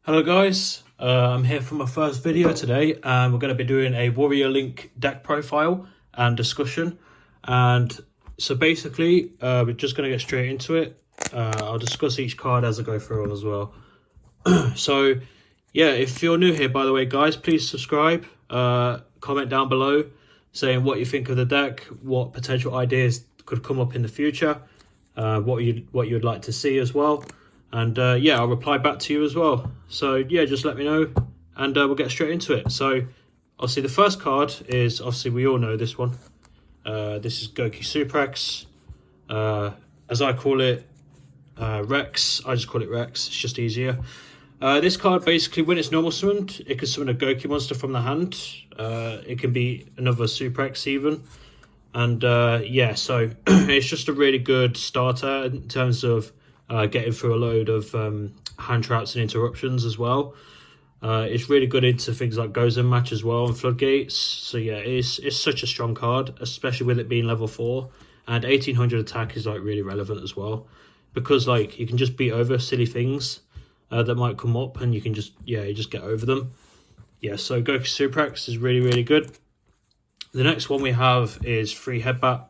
Hello guys, I'm here for my first video today and we're going to be doing a Warrior Link deck profile and discussion. And so basically we're just going to get straight into it. I'll discuss each card as I go through them as well. So yeah, if you're new here, by the way guys, please subscribe, comment down below saying what you think of the deck, what potential ideas could come up in the future, what you'd like to see as well. And yeah, I'll reply back to you as well. So yeah, just let me know and we'll get straight into it. So obviously the first card is, obviously we all know this one. This is Goki Suprex. As I call it, Rex. I just call it Rex, it's just easier. This card basically, when it's normal summoned, it can summon a Goki monster from the hand. It can be another Suprex even. And yeah, so it's just a really good starter in terms of getting through a load of hand traps and interruptions as well. It's really good into things like Gozen match as well and Floodgates. So yeah, it's such a strong card, especially with it being level 4. And 1800 attack is like really relevant as well. Because like you can just beat over silly things that might come up and you can just, yeah, you just get over them. Yeah, so Goki Suprex is really, really good. The next one we have is Free Headbutt,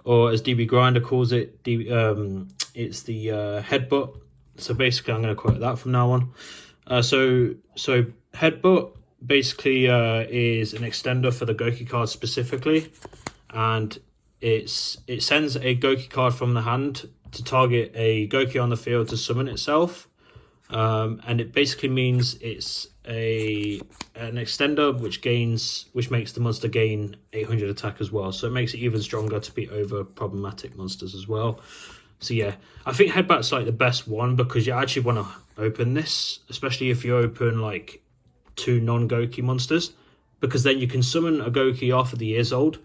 or as DB Grinder calls it, it's the headbutt. So basically I'm going to quote that from now on. So headbutt basically is an extender for the Goki card specifically, and it sends a Goki card from the hand to target a Goki on the field to summon itself. And it basically means it's an extender which makes the monster gain 800 attack as well, so it makes it even stronger to beat over problematic monsters as well. So yeah, I think Headbutt's like the best one because you actually want to open this, especially if you open like 2 non-Goki monsters, because then you can summon a Goki off of the Years Old,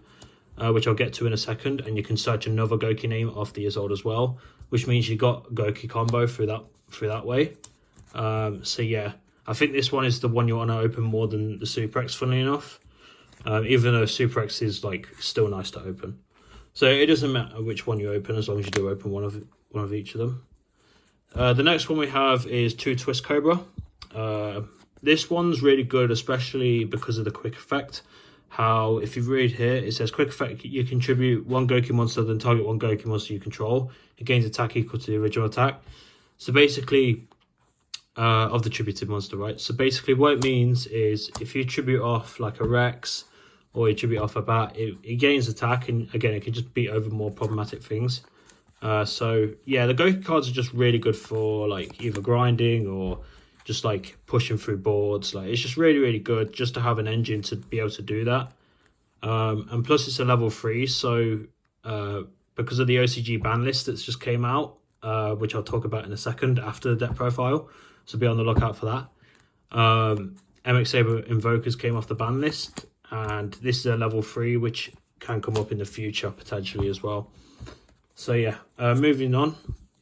which I'll get to in a second, and you can search another Goki name off the Years Old as well, which means you got Goki combo through that way. So yeah, I think this one is the one you want to open more than the Suprex, funnily enough. Even though Suprex is like still nice to open. So it doesn't matter which one you open as long as you do open one of each of them. The next one we have is 2 Twist Cobra. This one's really good, especially because of the quick effect. How, if you read here, it says quick effect, you contribute 1 Goki monster, then target 1 Goki monster you control. It gains attack equal to the original attack. So basically, of the tributed monster, right? So basically what it means is if you tribute off like a Rex or you tribute off a Bat, it gains attack, and again it can just beat over more problematic things. So yeah, the Goki cards are just really good for like either grinding or just like pushing through boards. Like it's just really, really good just to have an engine to be able to do that. And plus it's a level 3, so because of the OCG ban list that's just came out, which I'll talk about in a second after the deck profile, so be on the lookout for that. MX Saber Invokers came off the ban list, and this is a level 3 which can come up in the future potentially as well. So yeah, moving on.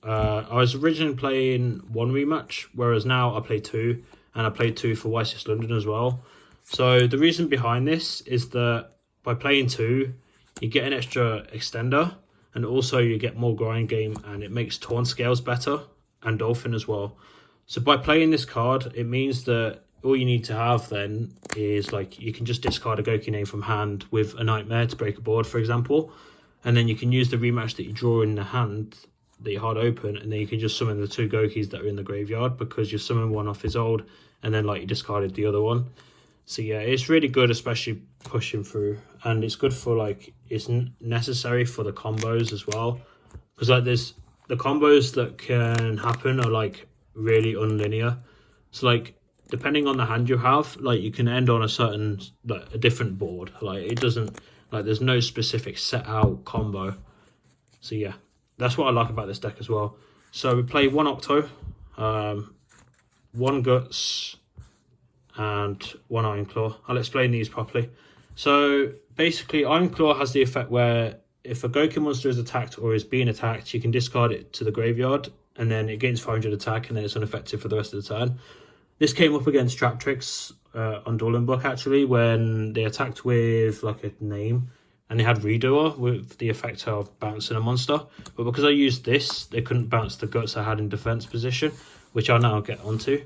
I was originally playing 1 rematch, whereas now I play 2, and I played 2 for Ycs London as well. So the reason behind this is that by playing 2, you get an extra extender, and also you get more grind game, and it makes Torn Scales better, and Dolphin as well. So by playing this card, it means that all you need to have then is like you can just discard a Goki name from hand with a Nightmare to break a board, for example, and then you can use the rematch that you draw in the hand that you hard open, and then you can just summon the 2 Gokis that are in the graveyard because you summoned one off his old, and then like you discarded the other one. So yeah, it's really good, especially pushing through, and it's good for like it's necessary for the combos as well, because like there's the combos that can happen are like really unlinear. So like depending on the hand you have, like you can end on a certain like a different board. Like it doesn't like there's no specific set out combo. So yeah, that's what I like about this deck as well. So we play 1 Octo, 1 Guts, and 1 Iron Claw. I'll explain these properly. So basically Iron Claw has the effect where if a Goki monster is attacked or is being attacked, you can discard it to the graveyard, and then it gains 500 attack, and then it's unaffected for the rest of the turn. This came up against Trap Tricks on Dueling Book actually, when they attacked with like a name, and they had Redoer with the effect of bouncing a monster. But because I used this, they couldn't bounce the Guts I had in defense position, which I'll now get onto.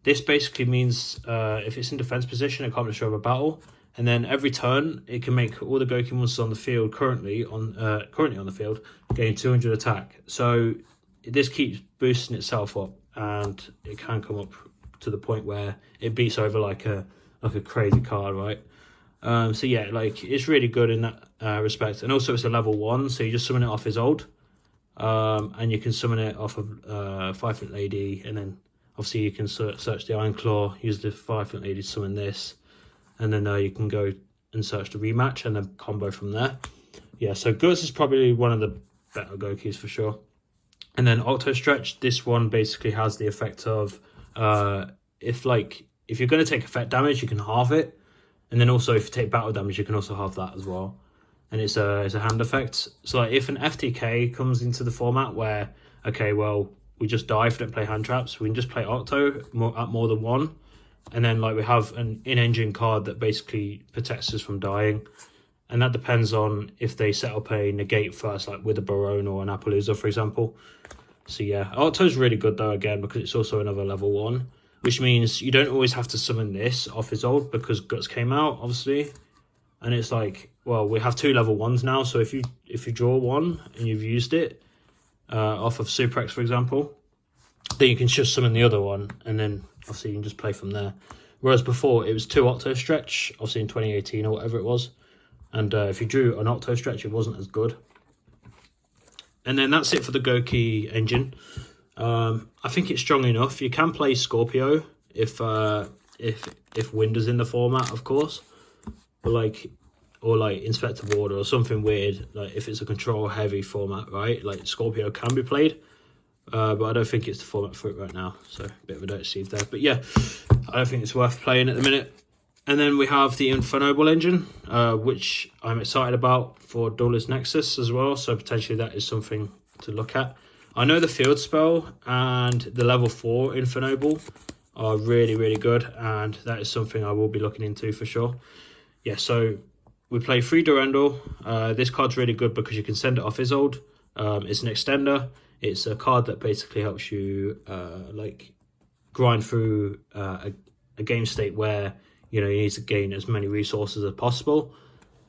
This basically means if it's in defense position, it can't destroy a battle. And then every turn, it can make all the Goki monsters on the field currently on the field gain 200 attack. So this keeps boosting itself up, and it can come up to the point where it beats over like a crazy card, right? So yeah, like it's really good in that respect. And also it's a level 1, so you just summon it off Isolde, and you can summon it off of Five-Foot Lady, and then obviously you can search the Iron Claw, use the Five-Foot Lady to summon this. And then you can go and search the rematch and then combo from there. Yeah, so Guts is probably one of the better Gokis for sure. And then Octo Stretch, this one basically has the effect of if you're going to take effect damage, you can halve it. And then also if you take battle damage, you can also halve that as well. And it's a hand effect. So like if an FTK comes into the format where, okay, well, we just die if we don't play hand traps, we can just play Octo at more than one. And then like we have an in-engine card that basically protects us from dying. And that depends on if they set up a negate first, like with a Barone or an Appaloosa, for example. So yeah, Octo's really good though, again, because it's also another level 1. Which means you don't always have to summon this off Isolde because Guts came out, obviously. And it's like, well, we have 2 level 1s now. So if you draw one and you've used it off of Suprex, for example, then you can just summon the other one, and then obviously you can just play from there. Whereas before it was 2 Octo Stretch, obviously in 2018 or whatever it was, and if you drew an Octo Stretch, it wasn't as good. And then that's it for the Goki engine. I think it's strong enough. You can play Scorpio if Wind is in the format, of course, but or Inspector Ward or something weird, like if it's a control heavy format, right? Like Scorpio can be played. But I don't think it's the format for it right now, so a bit of a don't receive there. But yeah, I don't think it's worth playing at the minute. And then we have the Infernoble engine, which I'm excited about for Duelist Nexus as well, so potentially that is something to look at. I know the Field Spell and the level 4 Infernoble are really, really good, and that is something I will be looking into for sure. Yeah, so we play 3 Durandal. This card's really good because you can send it off Isolde. It's an extender. It's a card that basically helps you grind through a game state where you need to gain as many resources as possible.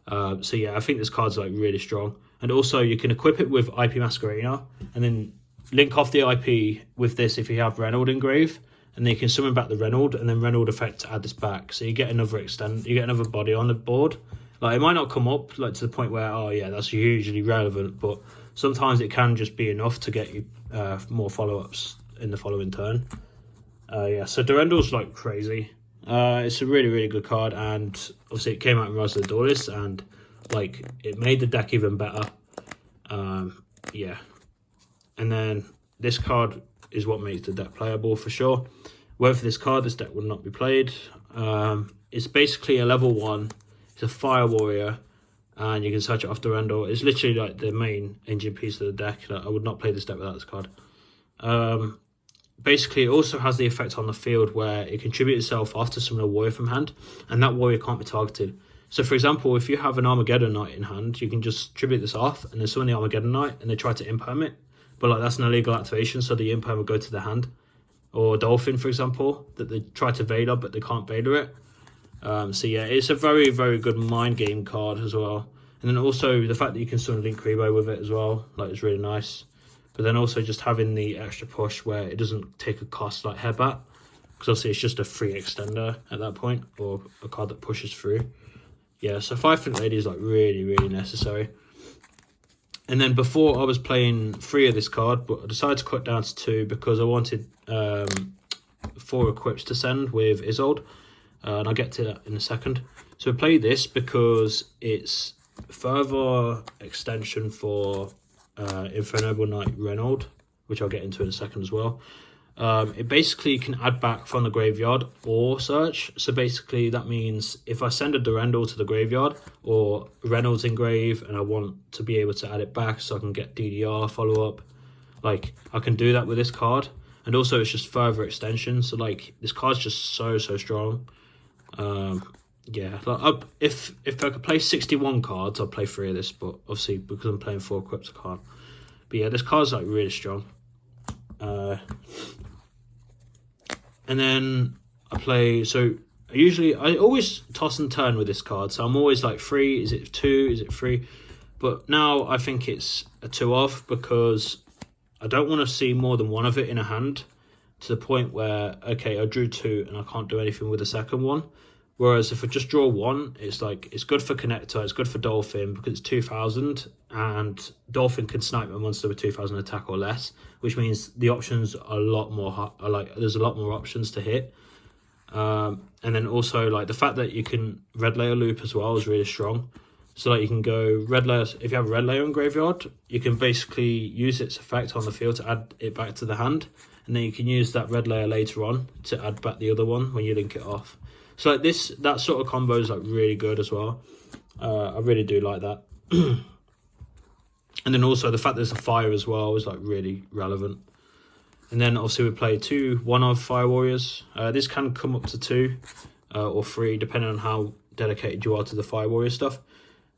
So yeah, I think this card's really strong. And also you can equip it with IP Masquerena and then link off the IP with this if you have Reynold engrave, and then you can summon back the Reynold and then Reynold effect to add this back. So you get another body on the board. Like it might not come up to the point where, oh yeah, that's hugely relevant, but sometimes it can just be enough to get you more follow-ups in the following turn. Yeah, so Durandal's crazy. It's a really, really good card, and obviously it came out in Rise of the Duelist, and it made the deck even better. Yeah. And then this card is what makes the deck playable for sure. Were for this card, this deck would not be played. It's basically a level 1. It's a Fire Warrior, and you can search it off Durandal. It's literally the main engine piece of the deck. I would not play this deck without this card. Basically, it also has the effect on the field where it contributes itself off to summon a warrior from hand, and that warrior can't be targeted. So, for example, if you have an Armageddon Knight in hand, you can just tribute this off and then summon the Armageddon Knight, and they try to imperm it. But that's an illegal activation, so the imperm will go to the hand. Or Dolphin, for example, that they try to Vader, but they can't Vader it. So yeah, it's a very, very good mind game card as well. And then also the fact that you can summon Link Rebo with it as well, it's really nice. But then also just having the extra push where it doesn't take a cost like Headbat, because obviously it's just a free extender at that point, or a card that pushes through. Yeah, so 5-Foot Lady is really, really necessary. And then before I was playing 3 of this card, but I decided to cut down to 2 because I wanted 4 equips to send with Isolde. And I'll get to that in a second. So I played this because it's further extension for Infernoble Knight Reynold, which I'll get into in a second as well. It basically can add back from the graveyard or search. So basically that means if I send a Durandal to the graveyard or Reynolds engrave and I want to be able to add it back so I can get DDR follow-up, I can do that with this card. And also it's just further extension. So this card's just so strong. Yeah, if I could play 61 cards, I'd play 3 of this, but obviously because I'm playing 4 equips, I can't. But yeah, this card's really strong. And then I play, so I always toss and turn with this card. So I'm always like 3, is it 2, is it 3? But now I think it's a 2 of, because I don't want to see more than one of it in a hand, to the point where, okay, I drew 2 and I can't do anything with the second one. Whereas if I just draw 1, it's like, it's good for Connector, it's good for Dolphin because it's 2000, and Dolphin can snipe a monster with 2000 attack or less, which means the options are a lot more, there's a lot more options to hit. And then also like the fact that you can red layer loop as well is really strong. So like you can go red layer, if you have a red layer in graveyard, you can basically use its effect on the field to add it back to the hand, and then you can use that red layer later on to add back the other one when you link it off. So like that sort of combo is like really good as well. I really do like that. And then also the fact there's a fire as well is like really relevant. And then obviously we play 2 1-of Fire Warriors. This can come up to 2 or 3 depending on how dedicated you are to the Fire Warrior stuff.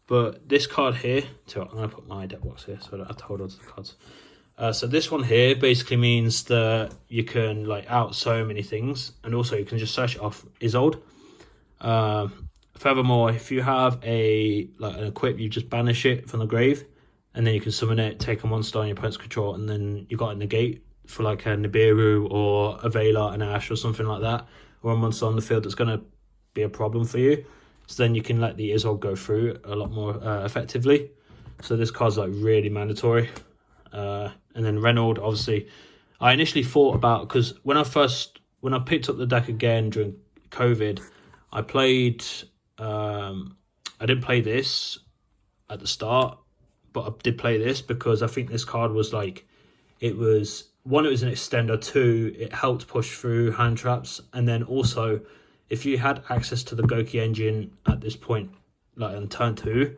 But this card here, so I'm going to put my deck box here so I don't have to hold on to the cards. So this one here basically means that you can like out so many things, and also you can just search it off Isolde. Furthermore, if you have an equip, you just banish it from the grave, and then you can summon it, take a monster on your opponent's control, and then you got a negate for like a Nibiru or a Veiler, an Ash or something like that, or a monster on the field that's going to be a problem for you. So then you can let the Isolde go through a lot more effectively. So this card's like really mandatory. And then Reynolds, obviously, I initially thought about, because when I picked up the deck again during COVID, I didn't play this at the start, but I did play this because I think this card was like, it was an extender, 2, it helped push through hand traps, and then also if you had access to the Goki engine at this point, like on turn 2,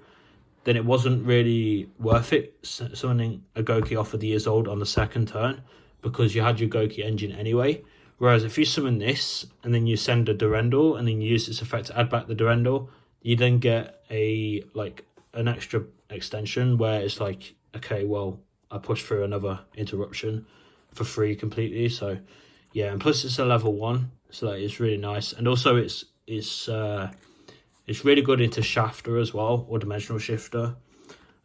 then it wasn't really worth it summoning a Goki off of the Isolde on the second turn, because you had your Goki engine anyway. Whereas if you summon this and then you send a Durendal and then you use its effect to add back the Durendal, you then get an extra extension where it's like, okay, well, I push through another interruption for free completely. So yeah, and plus it's a level 1, so that is really nice. And also it's really good into Shafter as well, or Dimensional Shifter.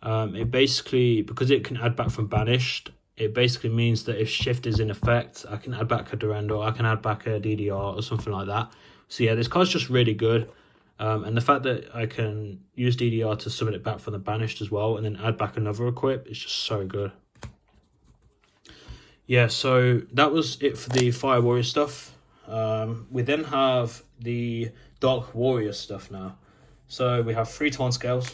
It basically, because it can add back from Banished, it basically means that if Shift is in effect, I can add back a Durendal, I can add back a DDR or something like that. So yeah, this card's just really good. And the fact that I can use DDR to summon it back from the Banished as well, and then add back another equip, is just so good. Yeah, so that was it for the Fire Warrior stuff. We then have the Dark Warrior stuff now. So we have 3 Torn Scales.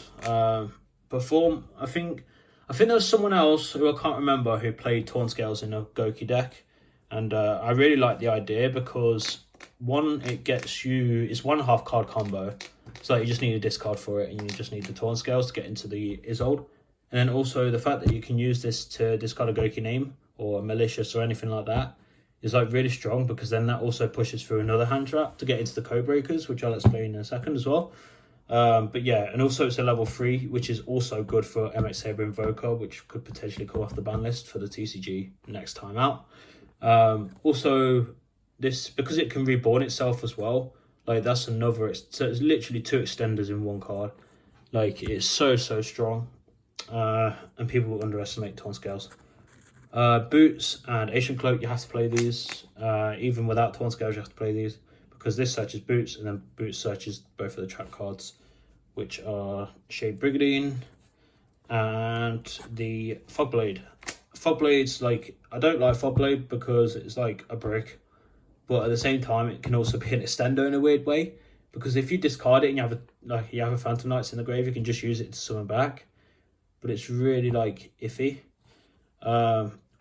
Before, I think there was someone else who I can't remember who played Torn Scales in a Goki deck, and I really like the idea because one, it gets you, it's 1.5 card combo, so you just need a discard for it, and you just need the Torn Scales to get into the Isolde. And then also the fact that you can use this to discard a Goki name or a Malicious or anything like that is like really strong, because then that also pushes through another hand trap to get into the Code Breakers, which I'll explain in a second as well. But yeah, and also it's a level 3, which is also good for MX Saber Invoker, which could potentially come off the ban list for the TCG next time out. Also, this, because it can reborn itself as well, like that's another, so it's literally 2 extenders in 1 card. Like it's so strong, and people underestimate Torn Scales. Boots and Ancient Cloak, you have to play these. Even without Torn Scales, you have to play these, because this searches Boots, and then Boots searches both of the trap cards, which are Shade Brigandine and the Fogblade. Fogblade's like, I don't like Fogblade because it's like a brick, but at the same time it can also be an extender in a weird way, because if you discard it and you have a Phantom Knights in the grave, you can just use it to summon back, but it's really like iffy.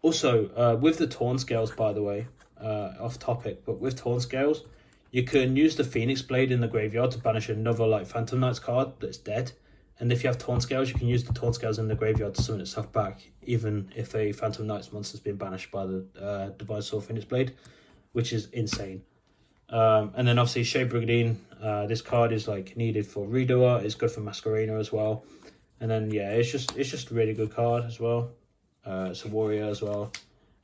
Also, with the Torn Scales, by the way, off topic, but with Torn Scales, you can use the Phoenix Blade in the graveyard to banish another like Phantom Knights card that's dead. And if you have Torn Scales, you can use the Torn Scales in the graveyard to summon itself back, even if a Phantom Knights monster has been banished by the Divine Sword Phoenix Blade, which is insane. And then obviously Shade Brigandine, this card is like needed for Redoer, it's good for Masquerena as well. And then yeah, it's just a really good card as well. It's a warrior as well.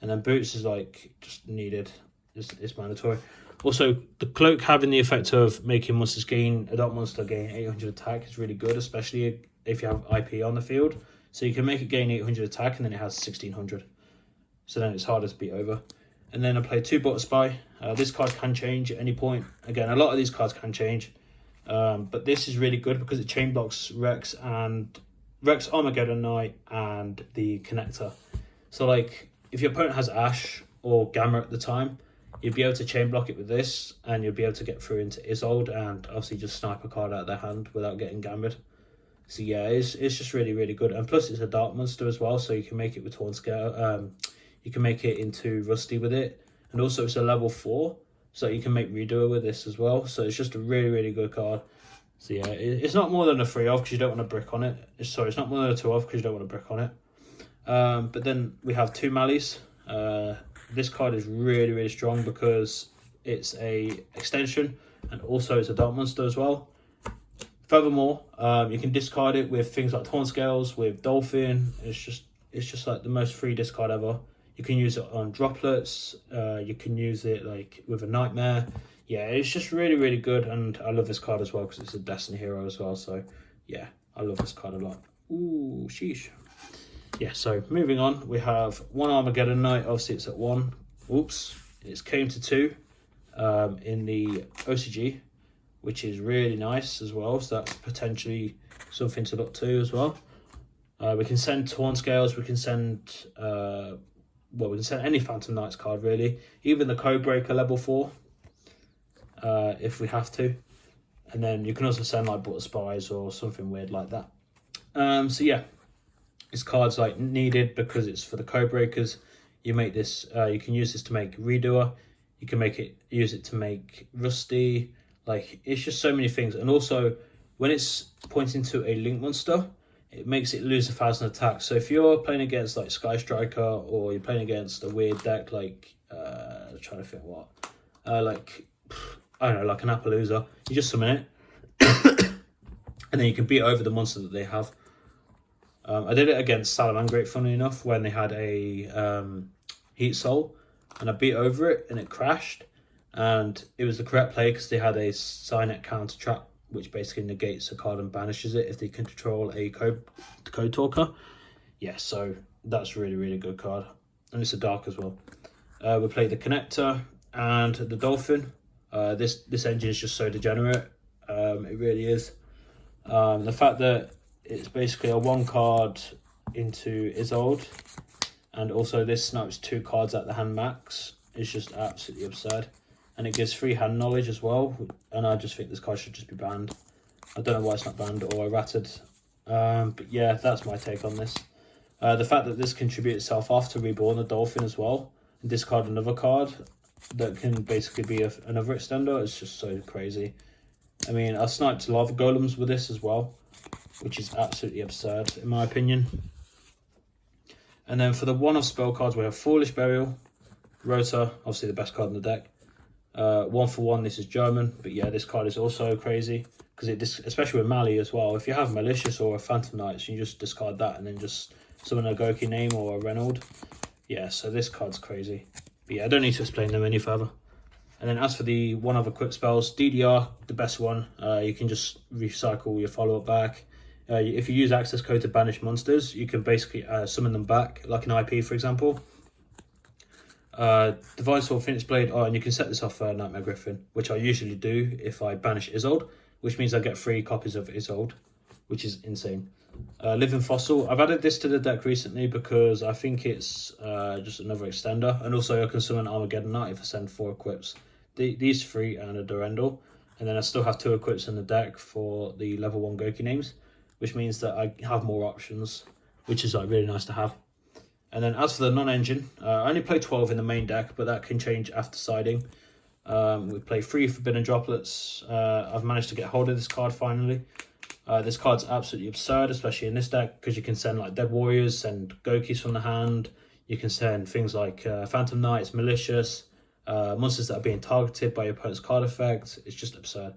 And then Boots is like just needed, it's mandatory. Also, the cloak having the effect of making monsters gain, a dark monster gain 800 attack is really good, especially if you have IP on the field. So you can make it gain 800 attack and then it has 1600. So then it's harder to beat over. And then I play 2 Butter Spy. This card can change at any point. Again, a lot of these cards can change. But this is really good because it chain blocks Rex, Armageddon Knight, and the Connector. So like, if your opponent has Ash or Gamma at the time, you'd be able to chain block it with this, and you'll be able to get through into Isolde and obviously just snipe a card out of their hand without getting gammed. So yeah, it's just really, really good. And plus it's a dark monster as well, so you can make it with Torn Scale. You can make it into Rusty with it. And also it's a level 4, so you can make Redoer with this as well. So it's just a really, really good card. So yeah, it's not more than a 3 of because you don't want to brick on it. Sorry, it's not more than a 2 of because you don't want to brick on it. But then we have 2 Mallies. This card is really, really strong because it's a extension and also it's a dark monster as well. Furthermore, you can discard it with things like Torn Scales, with Dolphin. It's just like the most free discard ever. You can use it on droplets. You can use it like with a Nightmare. Yeah, it's just really, really good, and I love this card as well because it's a Destiny hero as well. So yeah, I love this card a lot. Ooh, sheesh. Yeah, so moving on, we have 1 Armageddon Knight. Obviously it's at 1. Oops, it's came to 2 in the OCG, which is really nice as well. So that's potentially something to look to as well. We can send Torn Scales. We can send we can send any Phantom Knights card really, even the Codebreaker level 4, if we have to. And then you can also send like Butter Spies or something weird like that. So yeah, this card's like needed because it's for the Codebreakers. You make this, you can use this to make Redoer. You can use it to make Rusty. Like, it's just so many things. And also, when it's pointing to a Link monster, it makes it lose 1,000 attacks. So if you're playing against like Sky Striker, or you're playing against a weird deck like trying to think what, like I don't know, like an Appaloosa, you just summon it, and then you can beat over the monster that they have. I did it against Salamangreat, funnily enough, when they had a Heat Soul, and I beat over it and it crashed, and it was the correct play because they had a Signet counter trap, which basically negates a card and banishes it if they can control a code talker. Yeah, so that's really, really good card. And it's a dark as well. We play the Connector and the Dolphin. This engine is just so degenerate. It really is. The fact that it's basically a 1 card into Isolde, and also this snipes 2 cards at the hand max, is just absolutely absurd. And it gives free hand knowledge as well, and I just think this card should just be banned. I don't know why it's not banned or errated. But yeah, that's my take on this. The fact that this can tribute itself off to Reborn the Dolphin as well, and discard another card that can basically be another extender, is just so crazy. I mean, I sniped Lava Golems with this as well, which is absolutely absurd in my opinion. And then for the one-off spell cards, we have Foolish Burial, Rota, obviously the best card in the deck. 1 for 1, this is German, but yeah, this card is also crazy because especially with Mali as well. If you have Malicious or a Phantom Knights, you just discard that and then just summon a Goki name or a Reynold. Yeah, so this card's crazy. But yeah, I don't need to explain them any further. And then as for the one other quick spells, DDR, the best one. You can just recycle your follow-up back. If you use access code to banish monsters, you can basically summon them back, like an IP, for example. Divine Sword, Phoenix Blade, and you can set this off Nightmare Griffin, which I usually do if I banish Isolde, which means I get 3 copies of Isolde, which is insane. Living Fossil, I've added this to the deck recently because I think it's just another extender, and also I can summon Armageddon Knight if I send 4 equips. These 3 and a Durendal, and then I still have 2 equips in the deck for the level 1 Goki names, which means that I have more options, which is like really nice to have. And then as for the non-engine, I only play 12 in the main deck, but that can change after siding. We play 3 Forbidden Droplets. I've managed to get hold of this card finally. This card's absolutely absurd, especially in this deck, because you can send like Dead Warriors, send Gokis from the hand. You can send things like Phantom Knights, Malicious, monsters that are being targeted by your opponent's card effect. It's just absurd.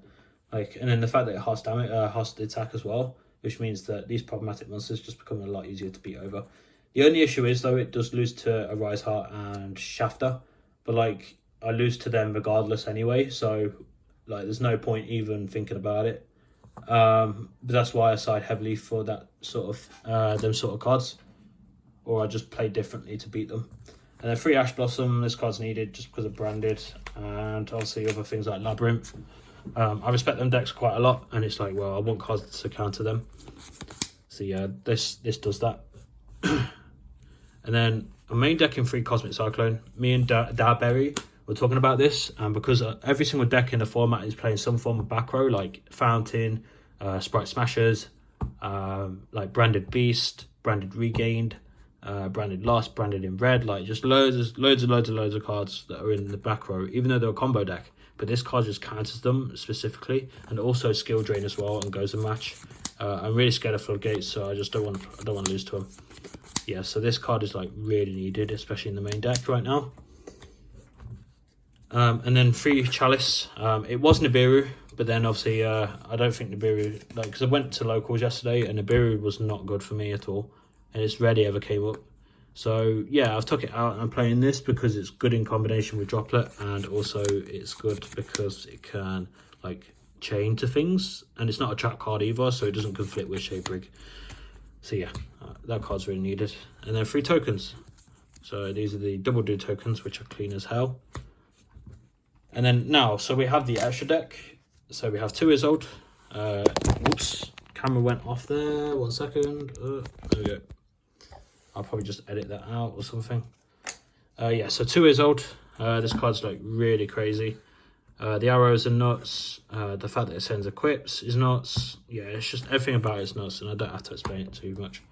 And then the fact that it has damage, has the attack as well, which means that these problematic monsters just become a lot easier to beat over. The only issue is, though, it does lose to a Rise Heart and Shafter, but like I lose to them regardless anyway, so like there's no point even thinking about it. But that's why I side heavily for that sort of them sort of cards, or I just play differently to beat them. And then 3 Ash Blossom, this card's needed just because of branded, and obviously other things like Labyrinth. I respect them decks quite a lot, and it's like, well, I want cards to counter them. So yeah, this does that. And then a main deck in 3 Cosmic Cyclone. Me and Darberry were talking about this, and because every single deck in the format is playing some form of back row, like Fountain, Sprite Smashers, like Branded Beast, Branded Regained, Branded Lost, Branded in Red, like just loads of cards that are in the back row, even though they're a combo deck. But this card just counters them specifically, and also skill drain as well, and goes a match. I'm really scared of Floodgates, so I just don't want to lose to him. Yeah, so this card is like really needed, especially in the main deck right now. And then 3 Chalice. It was Nibiru, but then obviously I don't think Nibiru, like, because I went to locals yesterday and Nibiru was not good for me at all, and it's rarely ever came up. So yeah, I've took it out and I'm playing this because it's good in combination with Droplet, and also it's good because it can like chain to things, and it's not a trap card either, so it doesn't conflict with Shape Rig. So yeah, that card's really needed. And then 3 tokens. So these are the double do tokens, which are clean as hell. And then now, so we have the extra deck. So we have 2 Isolde. Whoops, camera went off there. 1 second. There we go. I'll probably just edit that out or something. Yeah, so 2 Isolde. This card's like really crazy. The arrows are nuts. The fact that it sends equips is nuts. Yeah, it's just everything about it's nuts, and I don't have to explain it too much.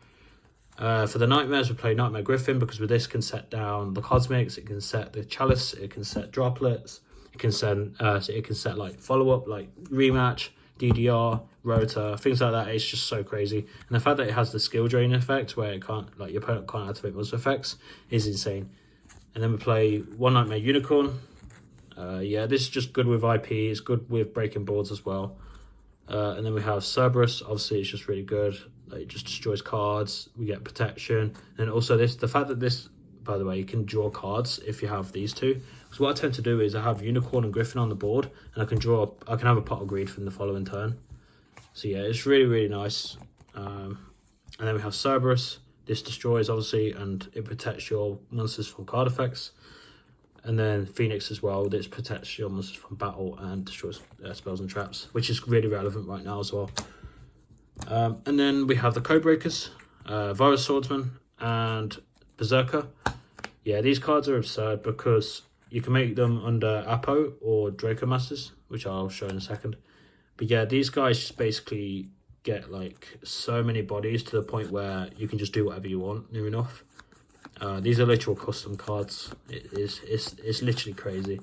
For the Nightmares, we play Nightmare Griffin, because with this can set down the Cosmics, it can set the Chalice, it can set Droplets, it can send, it can set like follow-up, like Rematch, DDR, Rotor, things like that. It's just so crazy. And the fact that it has the skill drain effect, where it can't, like, your opponent can't activate most effects, is insane. And then we play 1 Nightmare Unicorn. Yeah, this is just good with IP, it's good with breaking boards as well. And then we have Cerberus. Obviously it's just really good, like, it just destroys cards, we get protection. And also this, the fact that this, by the way, you can draw cards if you have these 2. Because what I tend to do is I have Unicorn and Griffin on the board, and I can have a Pot of Greed from the following turn. So yeah, it's really nice. And then we have Cerberus. This destroys, obviously, and it protects your monsters from card effects. And then Phoenix as well, this protects your monsters from battle and destroys spells and traps, which is really relevant right now as well. And then we have the Codebreakers, Virus Swordsman, and Berserker. Yeah, these cards are absurd because you can make them under Apo or Draco Masters, which I'll show in a second. But yeah, these guys just basically get like so many bodies to the point where you can just do whatever you want, near enough. These are literal custom cards. It's literally crazy.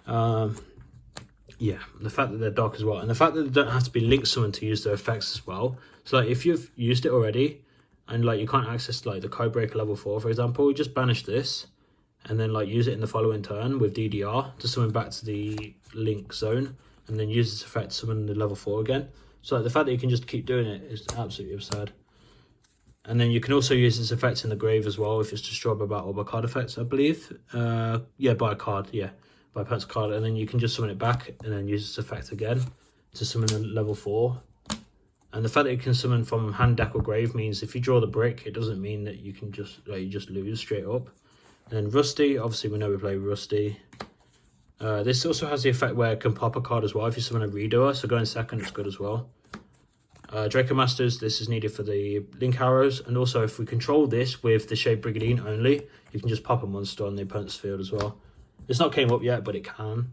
Yeah, the fact that they're dark as well, and the fact that they don't have to be linked summoned to use their effects as well. So like if you've used it already and like you can't access like the Codebreaker level 4, for example, you just banish this and then like use it in the following turn with DDR to summon back to the link zone, and then use this effect to summon the level 4 again. So like the fact that you can just keep doing it is absolutely absurd. And then you can also use this effect in the grave as well if it's destroyed by battle or by card effects, I believe. Yeah, by a card, yeah. By opponent's card. And then you can just summon it back and then use this effect again to summon a level 4. And the fact that you can summon from hand, deck or grave means if you draw the brick, it doesn't mean that you can just, like, you just lose straight up. And then Rusty, obviously we know we play Rusty. This also has the effect where it can pop a card as well if you summon a Redoer, so going second is good as well. Draco Masters, this is needed for the Link Arrows, and also if we control this with the Shade Brigandine only, you can just pop a monster on the opponent's field as well. It's not came up yet, but it can.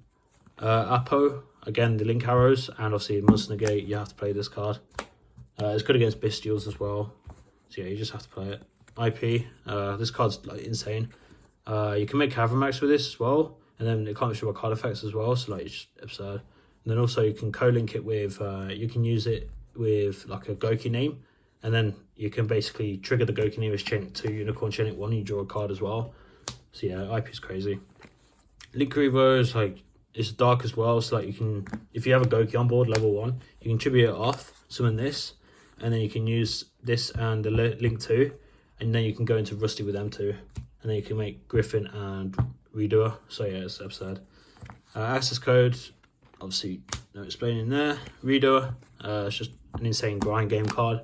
Apo, again, the Link Arrows, and obviously in Monster Negate, you have to play this card. It's good against Bestials as well, so yeah, you just have to play it. IP, this card's like insane. You can make Cavramax with this as well, and then it can't destroy card effects as well, so like it's just absurd. And then also you can co-link it with, you can use it with like a Goki name, and then you can basically trigger the Goki name as chain it 2, Unicorn chain it 1, and you draw a card as well. So yeah, IP is crazy. Link Reaver is like, it's dark as well, so like you can, if you have a Goki on board level 1, you can tribute it off, summon this, and then you can use this and the Link 2, and then you can go into Rusty with them 2, and then you can make Griffin and redoer. So yeah, it's absurd. Access code, obviously no explaining there. Redoer, it's just an insane grind game card.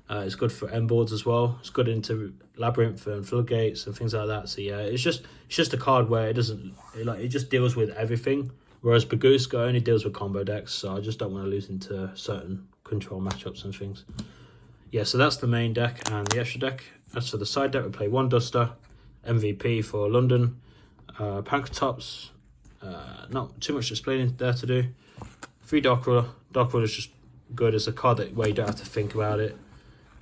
It's good for M boards as well. It's good into Labyrinth and Floodgates and things like that. So yeah, it's just a card where it just deals with everything. Whereas Baguska only deals with combo decks, so I just don't want to lose into certain control matchups and things. Yeah, so that's the main deck and the extra deck. As for the side deck, we play 1 Duster, MVP for London, Pankratops, not too much explaining there to do. 3 Dark Ruler. Dark Ruler is just good as a card where you don't have to think about it.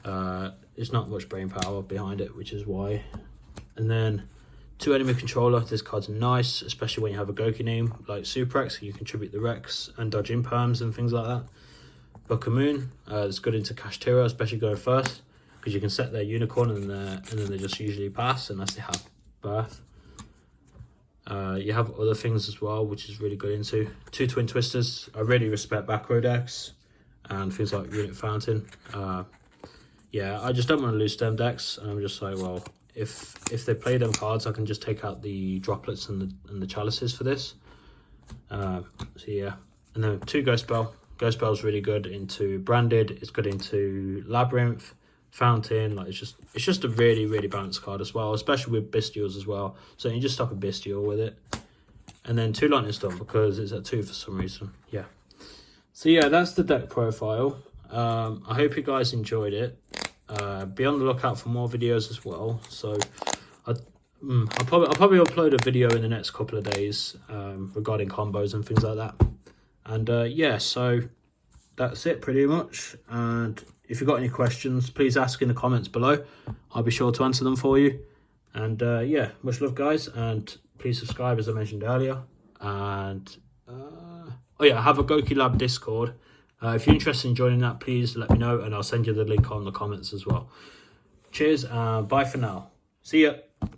There's not much brain power behind it, which is why. And then 2 enemy controller. This card's nice, especially when you have a Goki name like Suprex. You contribute the Rex and dodge imperms and things like that. Book of Moon. It's good into Kashtira, especially going first, because you can set their unicorn and then they just usually pass unless they have birth. You have other things as well, which is really good into 2 Twin Twisters. I really respect back row decks and things like Unit Fountain. Yeah, I just don't want to lose them decks, and I'm just like, well, if they play them cards, I can just take out the droplets and the chalices for this. So yeah, and then 2 Ghost Spell. Ghost Spell's really good into Branded. It's good into Labyrinth, Fountain. Like it's just a really balanced card as well, especially with Bestials as well. So you just stop a Bestial with it. And then 2 Lightning Storm because it's at 2 for some reason. Yeah. So yeah, that's the deck profile. I hope you guys enjoyed it. Be on the lookout for more videos as well. So I'll probably upload a video in the next couple of days regarding combos and things like that. And yeah, so that's it pretty much. And if you've got any questions, please ask in the comments below. I'll be sure to answer them for you. And yeah, much love guys, and please subscribe as I mentioned earlier. And oh yeah, I have a Goki Lab Discord. If you're interested in joining that, please let me know and I'll send you the link on the comments as well. Cheers, bye for now. See ya.